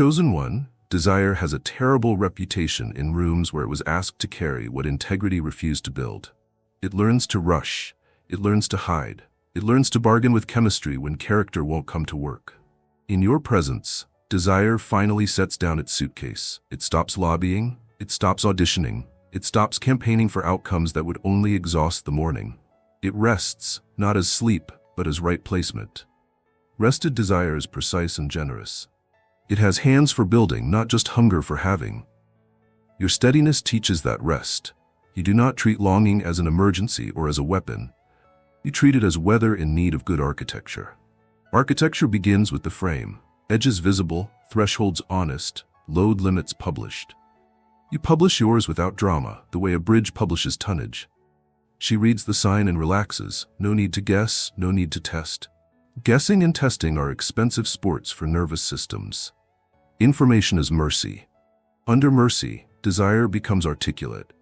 Chosen one, desire has a terrible reputation in rooms where it was asked to carry what integrity refused to build. It learns to rush. It learns to hide. It learns to bargain with chemistry when character won't come to work. In your presence, desire finally sets down its suitcase. It stops lobbying. It stops auditioning. It stops campaigning for outcomes that would only exhaust the morning. It rests, not as sleep, but as right placement. Rested desire is precise and generous. It has hands for building, not just hunger for having. Your steadiness teaches that rest. You do not treat longing as an emergency or as a weapon. You treat it as weather in need of good architecture. Architecture begins with the frame, edges visible, thresholds honest, load limits published. You publish yours without drama, the way a bridge publishes tonnage. She reads the sign and relaxes. No need to guess, no need to test. Guessing and testing are expensive sports for nervous systems. Information is mercy. Under mercy, desire becomes articulate.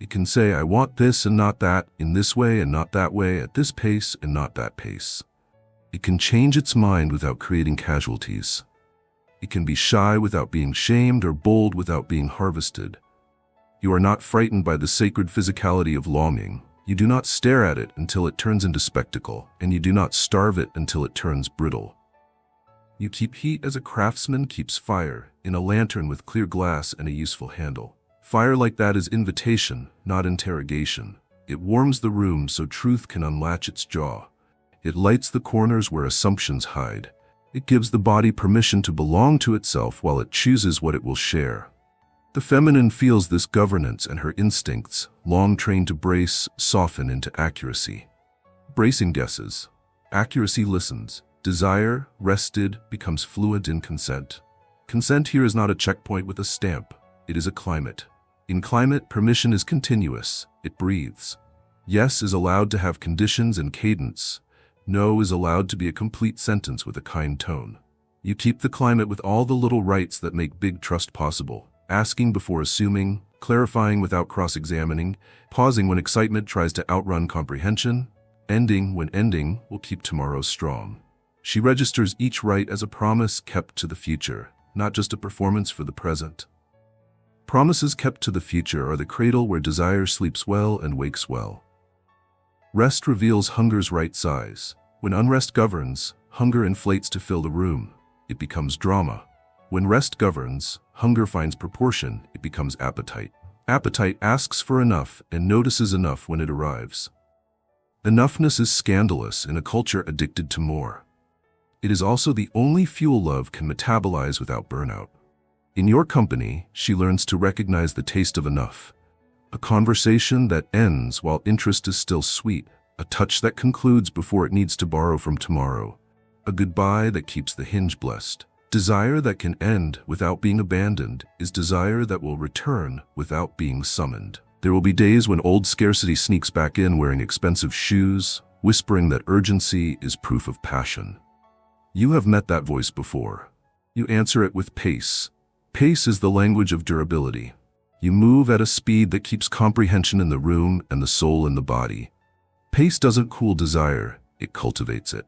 It can say, I want this and not that, in this way and not that way, at this pace and not that pace. It can change its mind without creating casualties. It can be shy without being shamed or bold without being harvested. You are not frightened by the sacred physicality of longing. You do not stare at it until it turns into spectacle, and you do not starve it until it turns brittle. You keep heat as a craftsman keeps fire, in a lantern with clear glass and a useful handle. Fire like that is invitation, not interrogation. It warms the room so truth can unlatch its jaw. It lights the corners where assumptions hide. It gives the body permission to belong to itself while it chooses what it will share. The feminine feels this governance, and her instincts, long trained to brace, soften into accuracy. Bracing guesses. Accuracy listens. Desire, rested, becomes fluent in consent. Consent here is not a checkpoint with a stamp. It is a climate. In climate, permission is continuous. It breathes. Yes is allowed to have conditions and cadence. No is allowed to be a complete sentence with a kind tone. You keep the climate with all the little rights that make big trust possible. Asking before assuming, clarifying without cross-examining, pausing when excitement tries to outrun comprehension, ending when ending will keep tomorrow strong. She registers each right as a promise kept to the future, not just a performance for the present. Promises kept to the future are the cradle where desire sleeps well and wakes well. Rest reveals hunger's right size. When unrest governs, hunger inflates to fill the room. It becomes drama. When rest governs, hunger finds proportion. It becomes appetite. Appetite asks for enough and notices enough when it arrives. Enoughness is scandalous in a culture addicted to more. It is also the only fuel love can metabolize without burnout. In your company, she learns to recognize the taste of enough. A conversation that ends while interest is still sweet. A touch that concludes before it needs to borrow from tomorrow. A goodbye that keeps the hinge blessed. Desire that can end without being abandoned is desire that will return without being summoned. There will be days when old scarcity sneaks back in wearing expensive shoes, whispering that urgency is proof of passion. You have met that voice before. You answer it with pace. Pace is the language of durability. You move at a speed that keeps comprehension in the room and the soul in the body. Pace doesn't cool desire, it cultivates it.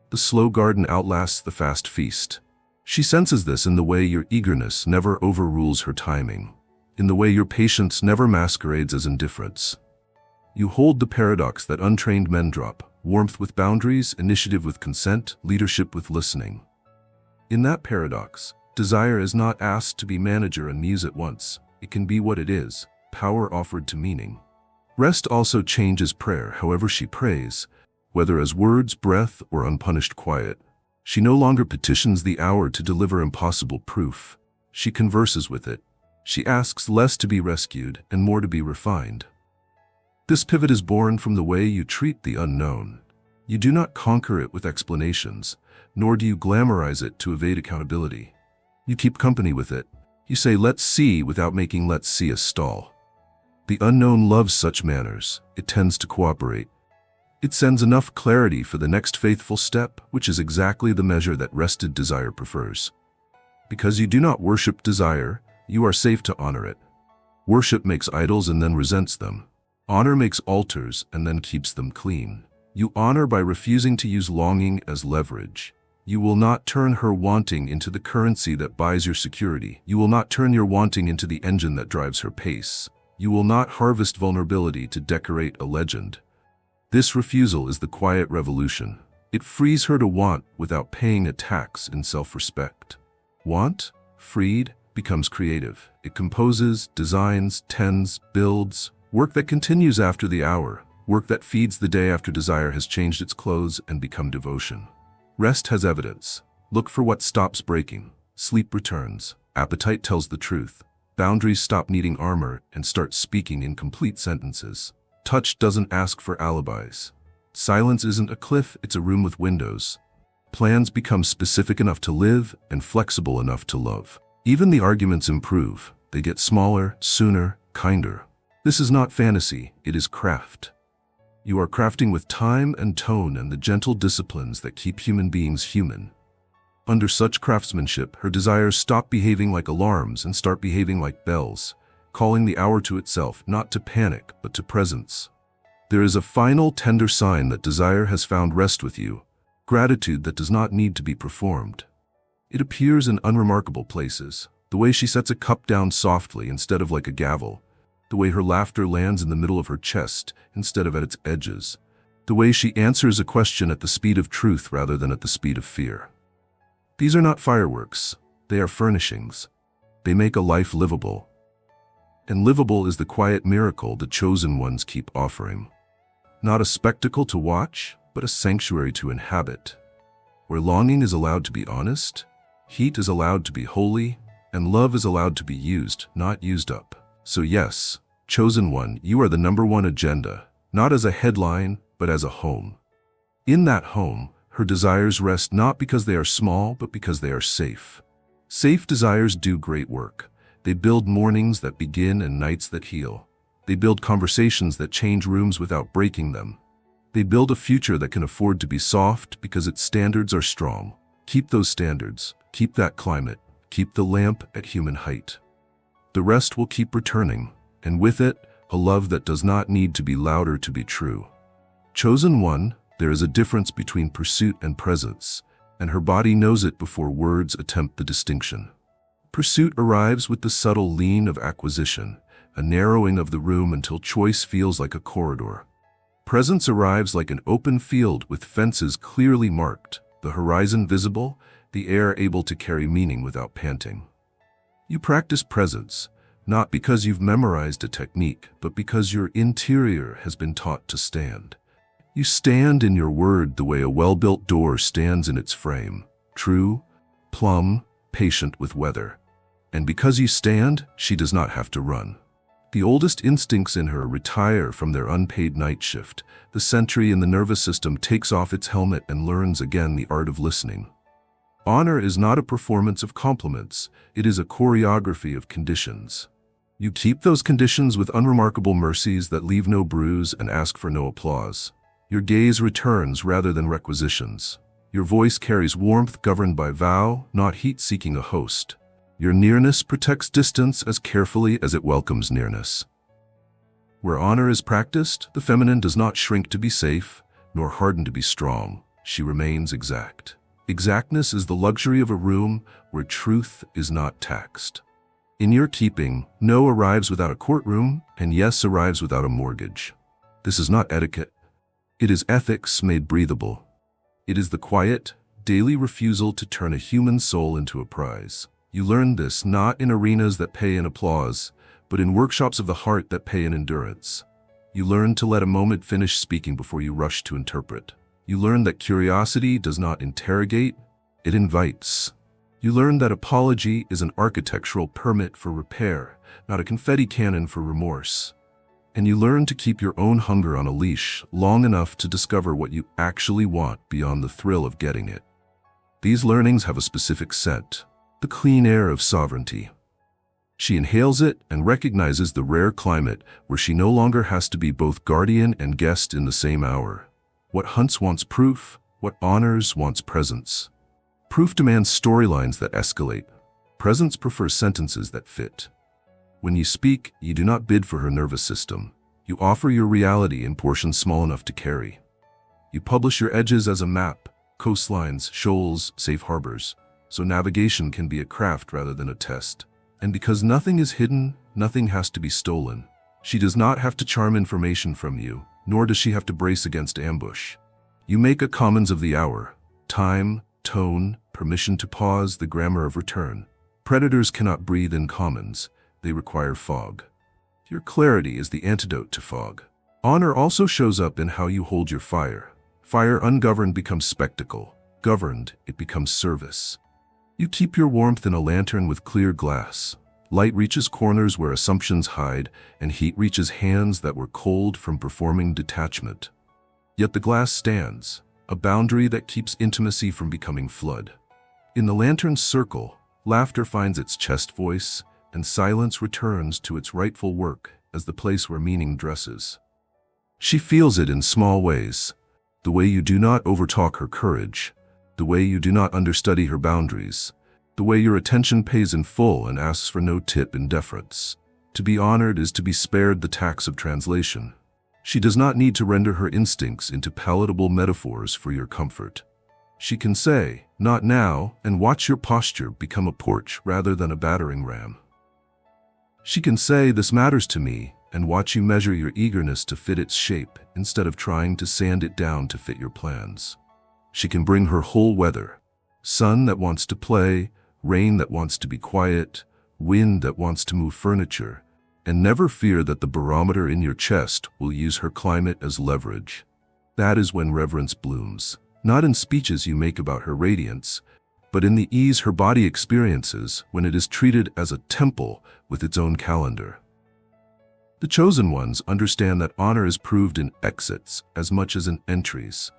The slow garden outlasts the fast feast. She senses this in the way your eagerness never overrules her timing, in the way your patience never masquerades as indifference. You hold the paradox that untrained men drop: warmth with boundaries, initiative with consent, leadership with listening. In that paradox, desire is not asked to be manager and muse at once. It can be what it is, power offered to meaning. Rest also changes prayer, however she prays, whether as words, breath, or unpunished quiet. She no longer petitions the hour to deliver impossible proof. She converses with it. She asks less to be rescued and more to be refined. This pivot is born from the way you treat the unknown. You do not conquer it with explanations, nor do you glamorize it to evade accountability. You keep company with it. You say, let's see, without making let's see a stall. The unknown loves such manners. It tends to cooperate. It sends enough clarity for the next faithful step, which is exactly the measure that rested desire prefers. Because you do not worship desire, you are safe to honor it. Worship makes idols and then resents them. Honor makes altars and then keeps them clean. You honor by refusing to use longing as leverage. You will not turn her wanting into the currency that buys your security. You will not turn your wanting into the engine that drives her pace. You will not harvest vulnerability to decorate a legend. This refusal is the quiet revolution. It frees her to want without paying a tax in self-respect. Want, freed, becomes creative. It composes, designs, tends, builds, work that continues after the hour, work that feeds the day after desire has changed its clothes and become devotion. Rest has evidence. Look for what stops breaking. Sleep returns. Appetite tells the truth. Boundaries stop needing armor and start speaking in complete sentences. Touch doesn't ask for alibis. Silence isn't a cliff, it's a room with windows. Plans become specific enough to live and flexible enough to love. Even the arguments improve. They get smaller, sooner, kinder. This is not fantasy, it is craft. You are crafting with time and tone and the gentle disciplines that keep human beings human. Under such craftsmanship, her desires stop behaving like alarms and start behaving like bells, calling the hour to itself, not to panic, but to presence. There is a final tender sign that desire has found rest with you, gratitude that does not need to be performed. It appears in unremarkable places, the way she sets a cup down softly instead of like a gavel, the way her laughter lands in the middle of her chest instead of at its edges, the way she answers a question at the speed of truth rather than at the speed of fear. These are not fireworks, they are furnishings. They make a life livable. And livable is the quiet miracle the chosen ones keep offering. Not a spectacle to watch, but a sanctuary to inhabit. Where longing is allowed to be honest, heat is allowed to be holy, and love is allowed to be used, not used up. So yes, chosen one, you are the #1 agenda, not as a headline, but as a home. In that home, her desires rest not because they are small, but because they are safe. Safe desires do great work. They build mornings that begin and nights that heal. They build conversations that change rooms without breaking them. They build a future that can afford to be soft because its standards are strong. Keep those standards, keep that climate, keep the lamp at human height. The rest will keep returning, and with it, a love that does not need to be louder to be true. Chosen one, there is a difference between pursuit and presence, and her body knows it before words attempt the distinction. Pursuit arrives with the subtle lean of acquisition, a narrowing of the room until choice feels like a corridor. Presence arrives like an open field with fences clearly marked, the horizon visible, the air able to carry meaning without panting. You practice presence, not because you've memorized a technique, but because your interior has been taught to stand. You stand in your word the way a well-built door stands in its frame, true, plumb, patient with weather. And because you stand, she does not have to run. The oldest instincts in her retire from their unpaid night shift. The sentry in the nervous system takes off its helmet and learns again the art of listening. Honor is not a performance of compliments, it is a choreography of conditions. You keep those conditions with unremarkable mercies that leave no bruise and ask for no applause. Your gaze returns rather than requisitions. Your voice carries warmth governed by vow, not heat seeking a host. Your nearness protects distance as carefully as it welcomes nearness. Where honor is practiced, the feminine does not shrink to be safe, nor harden to be strong. She remains exact. Exactness is the luxury of a room where truth is not taxed. In your keeping, no arrives without a courtroom, and yes arrives without a mortgage. This is not etiquette. It is ethics made breathable. It is the quiet, daily refusal to turn a human soul into a prize. You learn this not in arenas that pay in applause, but in workshops of the heart that pay in endurance. You learn to let a moment finish speaking before you rush to interpret. You learn that curiosity does not interrogate, it invites. You learn that apology is an architectural permit for repair, not a confetti cannon for remorse. And you learn to keep your own hunger on a leash long enough to discover what you actually want beyond the thrill of getting it. These learnings have a specific scent, the clean air of sovereignty. She inhales it and recognizes the rare climate where she no longer has to be both guardian and guest in the same hour. What hunts wants proof, what honors wants presence. Proof demands storylines that escalate. Presence prefers sentences that fit. When you speak, you do not bid for her nervous system. You offer your reality in portions small enough to carry. You publish your edges as a map, coastlines, shoals, safe harbors, so navigation can be a craft rather than a test. And because nothing is hidden, nothing has to be stolen. She does not have to charm information from you, nor does she have to brace against ambush. You make a commons of the hour: time, tone, permission to pause, the grammar of return. Predators cannot breathe in commons. They require fog. Your clarity is the antidote to fog. Honor also shows up in how you hold your fire. Fire ungoverned becomes spectacle. Governed, it becomes service. You keep your warmth in a lantern with clear glass. Light reaches corners where assumptions hide, and heat reaches hands that were cold from performing detachment. Yet the glass stands, a boundary that keeps intimacy from becoming flood. In the lantern's circle, laughter finds its chest voice, and silence returns to its rightful work as the place where meaning dresses. She feels it in small ways: the way you do not overtalk her courage, the way you do not understudy her boundaries, the way your attention pays in full and asks for no tip in deference. To be honored is to be spared the tax of translation. She does not need to render her instincts into palatable metaphors for your comfort. She can say, "Not now," and watch your posture become a porch rather than a battering ram. She can say, "This matters to me," and watch you measure your eagerness to fit its shape instead of trying to sand it down to fit your plans. She can bring her whole weather: sun that wants to play, rain that wants to be quiet, wind that wants to move furniture, and never fear that the barometer in your chest will use her climate as leverage. That is when reverence blooms, not in speeches you make about her radiance, but in the ease her body experiences when it is treated as a temple with its own calendar. The chosen ones understand that honor is proved in exits as much as in entries.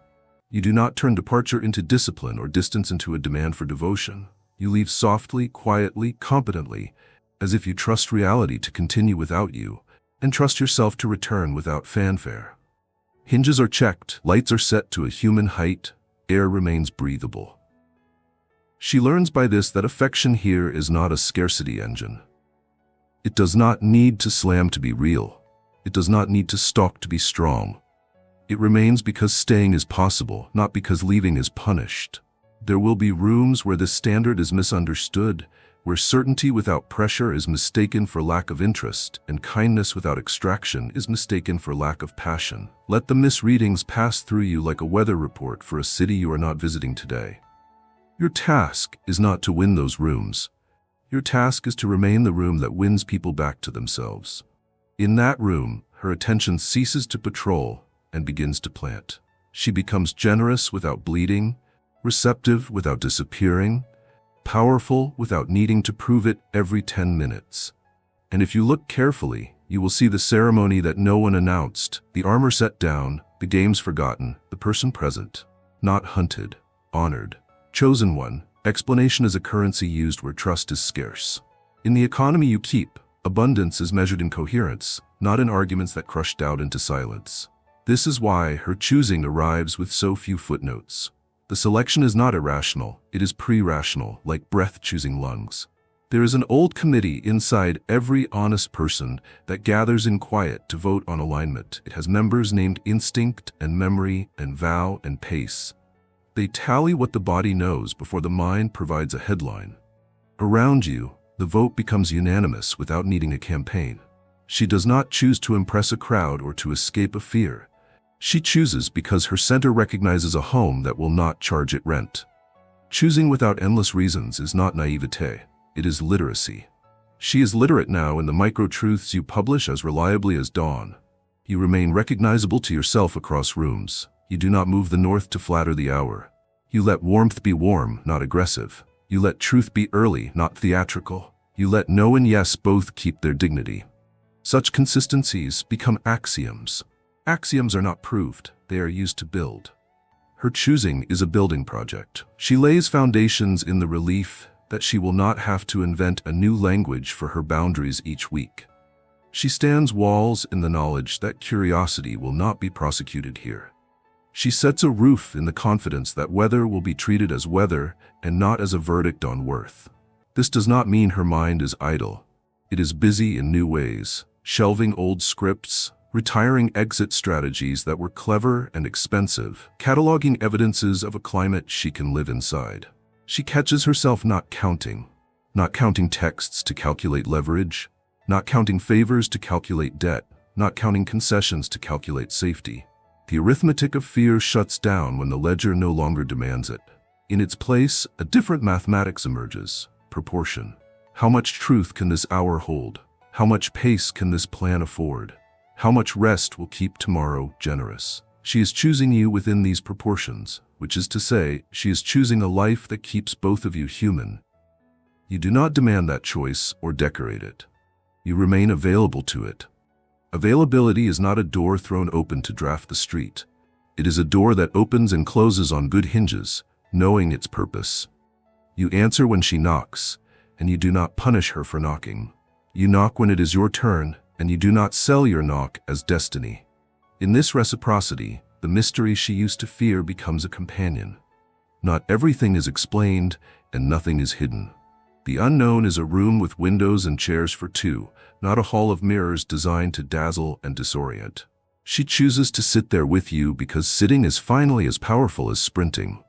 You do not turn departure into discipline or distance into a demand for devotion. You leave softly, quietly, competently, as if you trust reality to continue without you, and trust yourself to return without fanfare. Hinges are checked, lights are set to a human height, air remains breathable. She learns by this that affection here is not a scarcity engine. It does not need to slam to be real. It does not need to stalk to be strong. It remains because staying is possible, not because leaving is punished. There will be rooms where this standard is misunderstood, where certainty without pressure is mistaken for lack of interest, and kindness without extraction is mistaken for lack of passion. Let the misreadings pass through you like a weather report for a city you are not visiting today. Your task is not to win those rooms. Your task is to remain the room that wins people back to themselves. In that room, her attention ceases to patrol and begins to plant. She becomes generous without bleeding, receptive without disappearing, powerful without needing to prove it every 10 minutes. And if you look carefully, you will see the ceremony that no one announced, the armor set down, the games forgotten, the person present, not hunted, honored. Chosen one, explanation is a currency used where trust is scarce. In the economy you keep, abundance is measured in coherence, not in arguments that crush doubt into silence. This is why her choosing arrives with so few footnotes. The selection is not irrational, it is pre-rational, like breath choosing lungs. There is an old committee inside every honest person that gathers in quiet to vote on alignment. It has members named instinct and memory and vow and pace. They tally what the body knows before the mind provides a headline. Around you, the vote becomes unanimous without needing a campaign. She does not choose to impress a crowd or to escape a fear. She chooses because her center recognizes a home that will not charge it rent. Choosing without endless reasons is not naivete, it is literacy. She is literate now in the micro-truths you publish as reliably as dawn. You remain recognizable to yourself across rooms. You do not move the north to flatter the hour. You let warmth be warm, not aggressive. You let truth be early, not theatrical. You let no and yes both keep their dignity. Such consistencies become axioms. Axioms are not proved, they are used to build. Her choosing is a building project. She lays foundations in the relief that she will not have to invent a new language for her boundaries each week. She stands walls in the knowledge that curiosity will not be prosecuted here. She sets a roof in the confidence that weather will be treated as weather and not as a verdict on worth. This does not mean her mind is idle. It is busy in new ways, shelving old scripts, retiring exit strategies that were clever and expensive, cataloging evidences of a climate she can live inside. She catches herself not counting texts to calculate leverage, not counting favors to calculate debt, not counting concessions to calculate safety. The arithmetic of fear shuts down when the ledger no longer demands it. In its place, a different mathematics emerges: proportion. How much truth can this hour hold? How much pace can this plan afford? How much rest will keep tomorrow generous? She is choosing you within these proportions, which is to say, she is choosing a life that keeps both of you human. You do not demand that choice or decorate it. You remain available to it. Availability is not a door thrown open to draft the street. It is a door that opens and closes on good hinges, knowing its purpose. You answer when she knocks, and you do not punish her for knocking. You knock when it is your turn, and you do not sell your knock as destiny. In this reciprocity, the mystery she used to fear becomes a companion. Not everything is explained, and nothing is hidden. The unknown is a room with windows and chairs for two, not a hall of mirrors designed to dazzle and disorient. She chooses to sit there with you because sitting is finally as powerful as sprinting.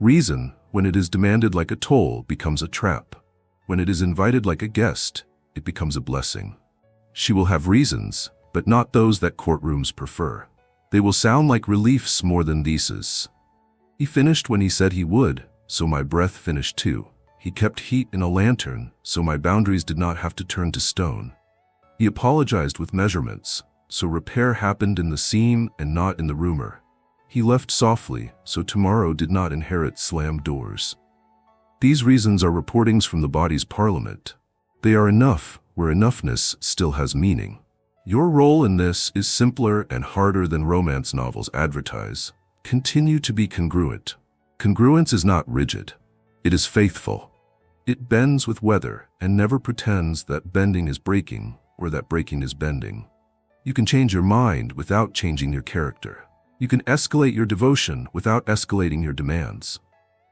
Reason, when it is demanded like a toll, becomes a trap. When it is invited like a guest, it becomes a blessing. She will have reasons, but not those that courtrooms prefer. They will sound like reliefs more than theses. He finished when he said he would, so my breath finished too. He kept heat in a lantern, so my boundaries did not have to turn to stone. He apologized with measurements, so repair happened in the seam and not in the rumor. He left softly, so tomorrow did not inherit slammed doors. These reasons are reportings from the body's parliament. They are enough where enoughness still has meaning. Your role in this is simpler and harder than romance novels advertise. Continue to be congruent. Congruence is not rigid. It is faithful. It bends with weather and never pretends that bending is breaking or that breaking is bending. You can change your mind without changing your character. You can escalate your devotion without escalating your demands.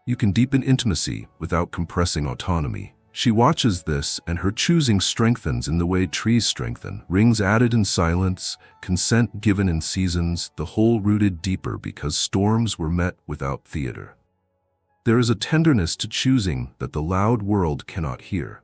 You can deepen intimacy without compressing autonomy. She watches this, and her choosing strengthens in the way trees strengthen. Rings added in silence, consent given in seasons, the whole rooted deeper because storms were met without theater. There is a tenderness to choosing that the loud world cannot hear.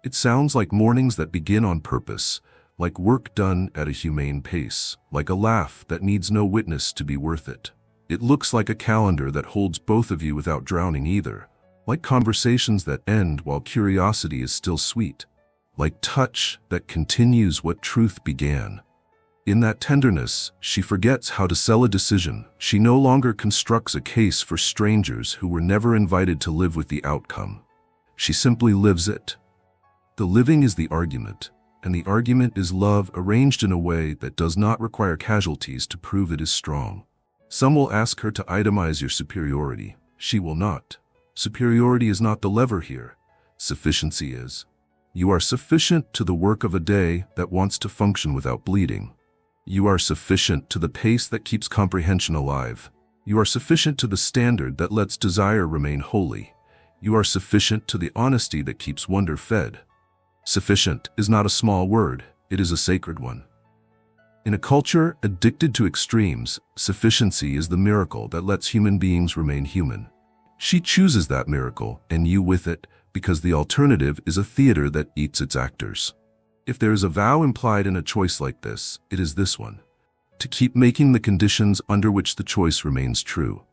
It sounds like mornings that begin on purpose, like work done at a humane pace, like a laugh that needs no witness to be worth it. It looks like a calendar that holds both of you without drowning either. Like conversations that end while curiosity is still sweet, like touch that continues what truth began. In that tenderness, she forgets how to sell a decision. She no longer constructs a case for strangers who were never invited to live with the outcome. She simply lives it. The living is the argument, and the argument is love arranged in a way that does not require casualties to prove it is strong. Some will ask her to itemize your superiority. She will not. Superiority is not the lever here. Sufficiency is. You are sufficient to the work of a day that wants to function without bleeding. You are sufficient to the pace that keeps comprehension alive. You are sufficient to the standard that lets desire remain holy. You are sufficient to the honesty that keeps wonder fed. Sufficient is not a small word, it is a sacred one. In a culture addicted to extremes, sufficiency is the miracle that lets human beings remain human. She chooses that miracle, and you with it, because the alternative is a theater that eats its actors. If there is a vow implied in a choice like this, it is this one: to keep making the conditions under which the choice remains true.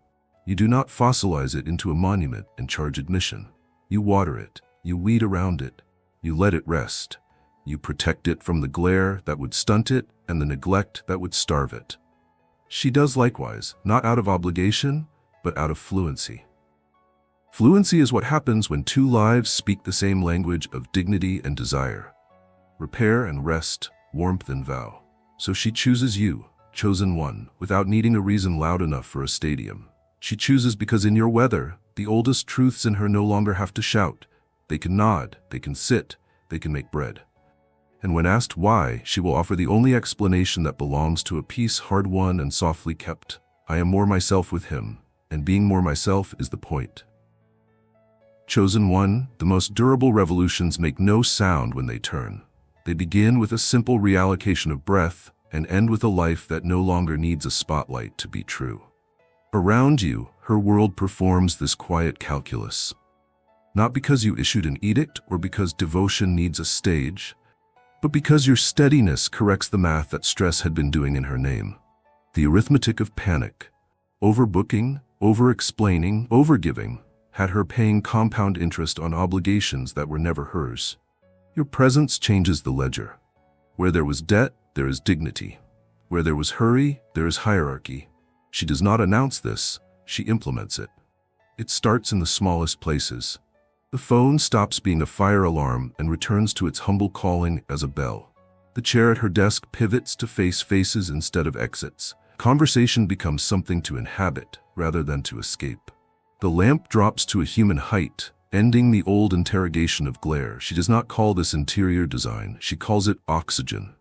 You do not fossilize it into a monument and charge admission. You water it, you weed around it, you let it rest. You protect it from the glare that would stunt it and the neglect that would starve it. She does likewise, not out of obligation, but out of fluency. Fluency is what happens when two lives speak the same language of dignity and desire. Repair and rest, warmth and vow. So she chooses you, chosen one, without needing a reason loud enough for a stadium. She chooses because in your weather, the oldest truths in her no longer have to shout. They can nod, they can sit, they can make bread. And when asked why, she will offer the only explanation that belongs to a peace hard won and softly kept. I am more myself with him, and being more myself is the point. Chosen one, the most durable revolutions make no sound when they turn. They begin with a simple reallocation of breath, and end with a life that no longer needs a spotlight to be true. Around you, her world performs this quiet calculus. Not because you issued an edict or because devotion needs a stage, but because your steadiness corrects the math that stress had been doing in her name. The arithmetic of panic, overbooking, over-explaining, overgiving, had her paying compound interest on obligations that were never hers. Your presence changes the ledger. Where there was debt, there is dignity. Where there was hurry, there is hierarchy. She does not announce this, she implements it. It starts in the smallest places. The phone stops being a fire alarm and returns to its humble calling as a bell. The chair at her desk pivots to face faces instead of exits. Conversation becomes something to inhabit rather than to escape. The lamp drops to a human height, ending the old interrogation of glare. She does not call this interior design, she calls it oxygen.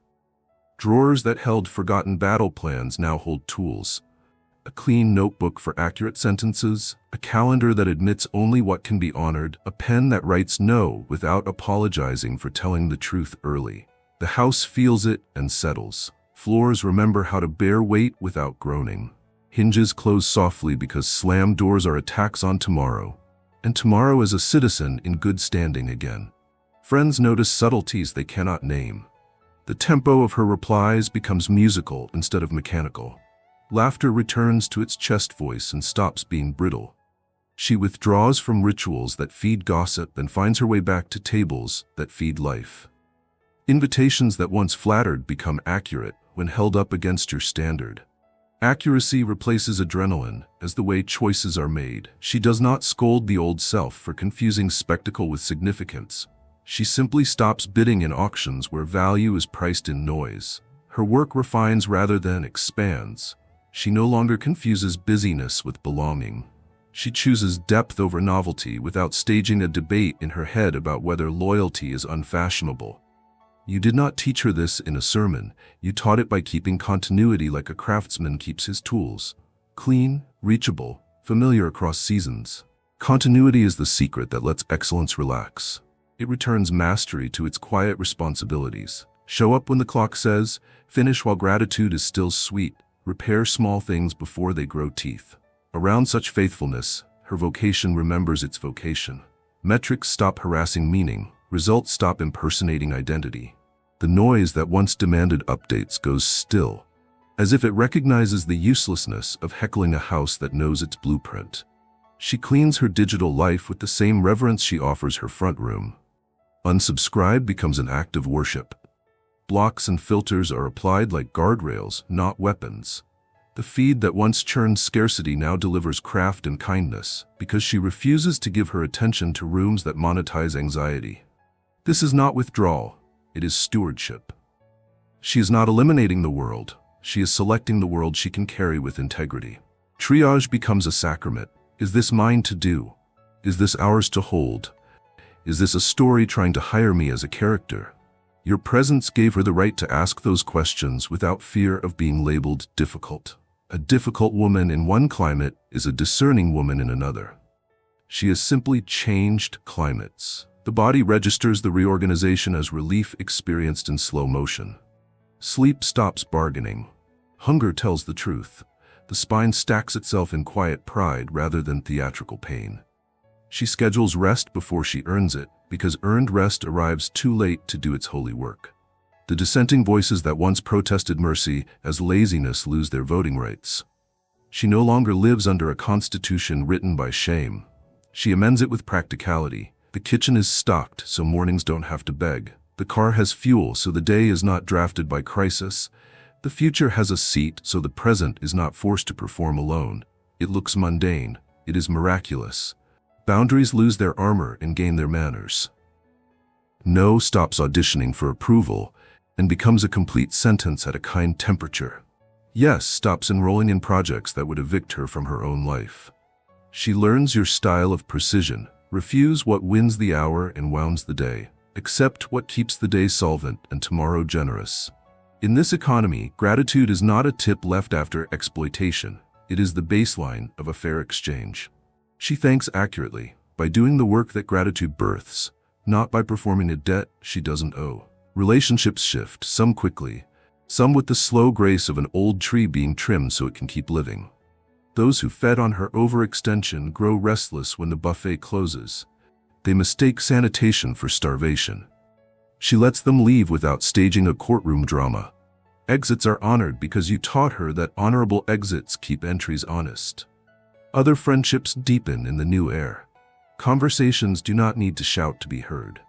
Drawers that held forgotten battle plans now hold tools. A clean notebook for accurate sentences, a calendar that admits only what can be honored, a pen that writes no without apologizing for telling the truth early. The house feels it and settles. Floors remember how to bear weight without groaning. Hinges close softly because slammed doors are attacks on tomorrow. And tomorrow is a citizen in good standing again. Friends notice subtleties they cannot name. The tempo of her replies becomes musical instead of mechanical. Laughter returns to its chest voice and stops being brittle. She withdraws from rituals that feed gossip and finds her way back to tables that feed life. Invitations that once flattered become accurate when held up against your standard. Accuracy replaces adrenaline as the way choices are made. She does not scold the old self for confusing spectacle with significance. She simply stops bidding in auctions where value is priced in noise. Her work refines rather than expands. She no longer confuses busyness with belonging. She chooses depth over novelty without staging a debate in her head about whether loyalty is unfashionable. You did not teach her this in a sermon. You taught it by keeping continuity like a craftsman keeps his tools. Clean, reachable, familiar across seasons. Continuity is the secret that lets excellence relax. It returns mastery to its quiet responsibilities. Show up when the clock says, finish while gratitude is still sweet, repair small things before they grow teeth. Around such faithfulness, her vocation remembers its vocation. Metrics stop harassing meaning. Results stop impersonating identity. The noise that once demanded updates goes still, as if it recognizes the uselessness of heckling a house that knows its blueprint. She cleans her digital life with the same reverence she offers her front room. Unsubscribe becomes an act of worship. Blocks and filters are applied like guardrails, not weapons. The feed that once churned scarcity now delivers craft and kindness, because she refuses to give her attention to rooms that monetize anxiety. This is not withdrawal, it is stewardship. She is not eliminating the world, she is selecting the world she can carry with integrity. Triage becomes a sacrament. Is this mine to do? Is this ours to hold? Is this a story trying to hire me as a character? Your presence gave her the right to ask those questions without fear of being labeled difficult. A difficult woman in one climate is a discerning woman in another. She has simply changed climates. The body registers the reorganization as relief experienced in slow motion. Sleep stops bargaining. Hunger tells the truth. The spine stacks itself in quiet pride rather than theatrical pain. She schedules rest before she earns it, because earned rest arrives too late to do its holy work. The dissenting voices that once protested mercy as laziness lose their voting rights. She no longer lives under a constitution written by shame. She amends it with practicality. The kitchen is stocked so mornings don't have to beg. The car has fuel so the day is not drafted by crisis. The future has a seat so the present is not forced to perform alone. It looks mundane. It is miraculous. Boundaries lose their armor and gain their manners. No stops auditioning for approval and becomes a complete sentence at a kind temperature. Yes stops enrolling in projects that would evict her from her own life. She learns your style of precision. Refuse what wins the hour and wounds the day. Accept what keeps the day solvent and tomorrow generous. In this economy, gratitude is not a tip left after exploitation. It is the baseline of a fair exchange. She thanks accurately, by doing the work that gratitude births, not by performing a debt she doesn't owe. Relationships shift, some quickly, some with the slow grace of an old tree being trimmed so it can keep living. Those who fed on her overextension grow restless when the buffet closes. They mistake sanitation for starvation. She lets them leave without staging a courtroom drama. Exits are honored because you taught her that honorable exits keep entries honest. Other friendships deepen in the new air. Conversations do not need to shout to be heard.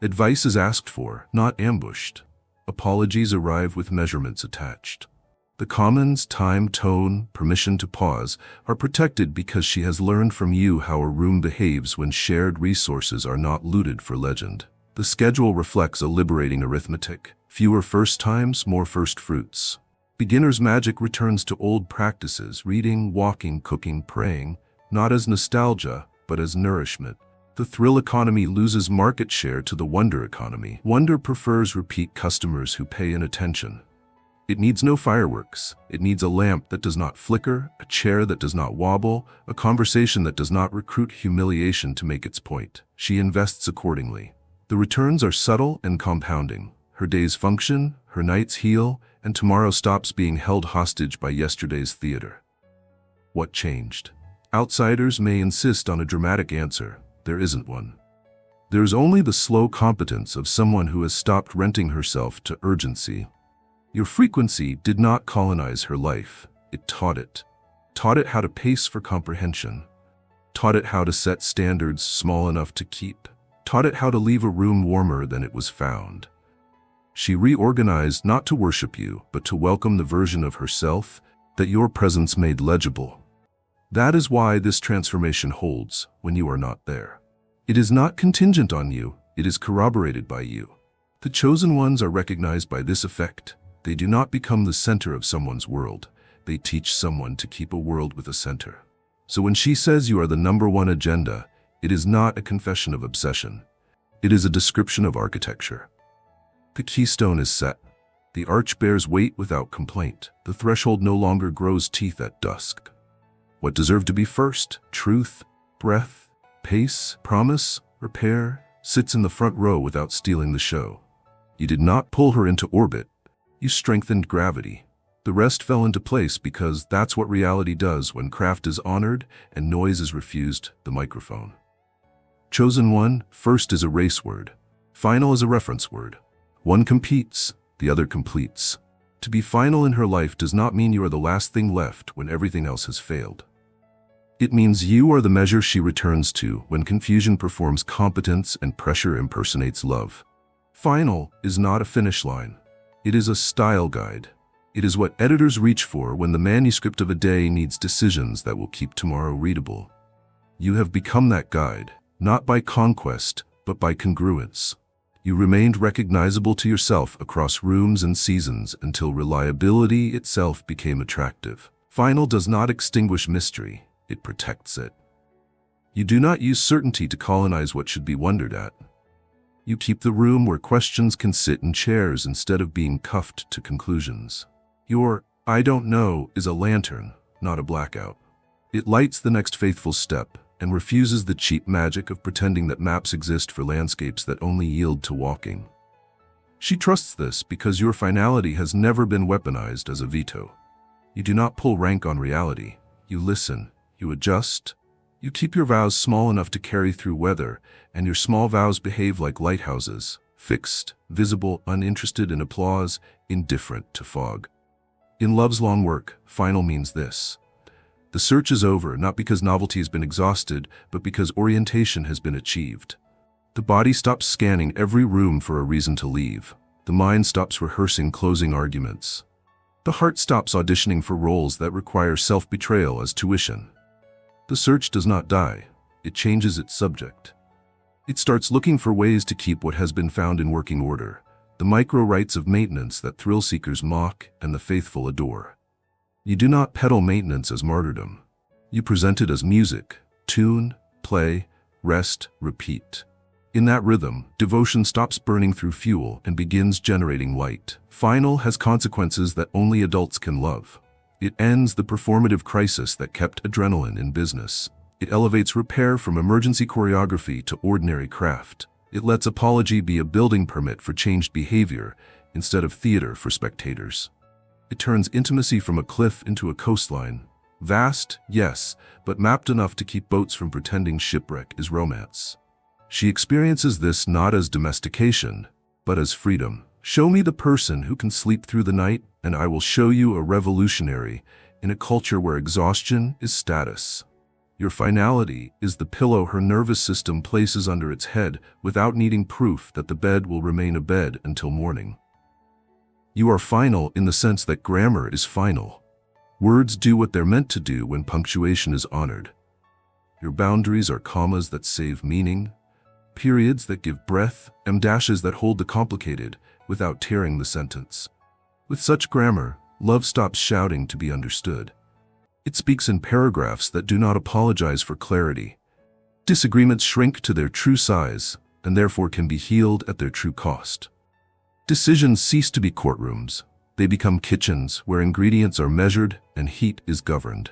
Advice is asked for, not ambushed. Apologies arrive with measurements attached. The commons, time, tone, permission to pause are protected because she has learned from you how a room behaves when shared resources are not looted for legend. The schedule reflects a liberating arithmetic. Fewer first times, more first fruits. Beginner's magic returns to old practices, reading, walking, cooking, praying, not as nostalgia, but as nourishment. The thrill economy loses market share to the wonder economy. Wonder prefers repeat customers who pay in attention. It needs no fireworks. It needs a lamp that does not flicker, a chair that does not wobble, a conversation that does not recruit humiliation to make its point. She invests accordingly. The returns are subtle and compounding. Her days function, her nights heal, and tomorrow stops being held hostage by yesterday's theater. What changed? Outsiders may insist on a dramatic answer. There isn't one. There is only the slow competence of someone who has stopped renting herself to urgency. Your frequency did not colonize her life. It taught it. Taught it how to pace for comprehension. Taught it how to set standards small enough to keep. Taught it how to leave a room warmer than it was found. She reorganized not to worship you, but to welcome the version of herself that your presence made legible. That is why this transformation holds when you are not there. It is not contingent on you, it is corroborated by you. The chosen ones are recognized by this effect. They do not become the center of someone's world. They teach someone to keep a world with a center. So when she says you are the #1 agenda, it is not a confession of obsession. It is a description of architecture. The keystone is set. The arch bears weight without complaint. The threshold no longer grows teeth at dusk. What deserved to be first, truth, breath, pace, promise, repair, sits in the front row without stealing the show. You did not pull her into orbit. You strengthened gravity. The rest fell into place because that's what reality does when craft is honored and noise is refused the microphone. Chosen one, first is a race word. Final is a reference word. One competes, the other completes. To be final in her life does not mean you are the last thing left when everything else has failed. It means you are the measure she returns to when confusion performs competence and pressure impersonates love. Final is not a finish line. It is a style guide. It is what editors reach for when the manuscript of a day needs decisions that will keep tomorrow readable. You have become that guide, not by conquest, but by congruence. You remained recognizable to yourself across rooms and seasons until reliability itself became attractive. Final does not extinguish mystery, it protects it. You do not use certainty to colonize what should be wondered at. You keep the room where questions can sit in chairs instead of being cuffed to conclusions. Your "I don't know" is a lantern, not a blackout. It lights the next faithful step and refuses the cheap magic of pretending that maps exist for landscapes that only yield to walking. She trusts this because your finality has never been weaponized as a veto. You do not pull rank on reality. You listen, you adjust, you keep your vows small enough to carry through weather, and your small vows behave like lighthouses, fixed, visible, uninterested in applause, indifferent to fog. In love's long work, final means this. The search is over, not because novelty has been exhausted, but because orientation has been achieved. The body stops scanning every room for a reason to leave. The mind stops rehearsing closing arguments. The heart stops auditioning for roles that require self-betrayal as tuition. The search does not die. It changes its subject. It starts looking for ways to keep what has been found in working order, the micro-rites of maintenance that thrill-seekers mock and the faithful adore. You do not peddle maintenance as martyrdom. You present it as music, tune, play, rest, repeat. In that rhythm, devotion stops burning through fuel and begins generating light. Final has consequences that only adults can love. It ends the performative crisis that kept adrenaline in business. It elevates repair from emergency choreography to ordinary craft. It lets apology be a building permit for changed behavior instead of theater for spectators. It turns intimacy from a cliff into a coastline. Vast, yes, but mapped enough to keep boats from pretending shipwreck is romance. She experiences this not as domestication, but as freedom. Show me the person who can sleep through the night, and I will show you a revolutionary in a culture where exhaustion is status. Your finality is the pillow her nervous system places under its head without needing proof that the bed will remain a bed until morning. You are final in the sense that grammar is final. Words do what they're meant to do when punctuation is honored. Your boundaries are commas that save meaning, periods that give breath, and dashes that hold the complicated without tearing the sentence. With such grammar, love stops shouting to be understood. It speaks in paragraphs that do not apologize for clarity. Disagreements shrink to their true size and therefore can be healed at their true cost. Decisions cease to be courtrooms. They become kitchens where ingredients are measured and heat is governed.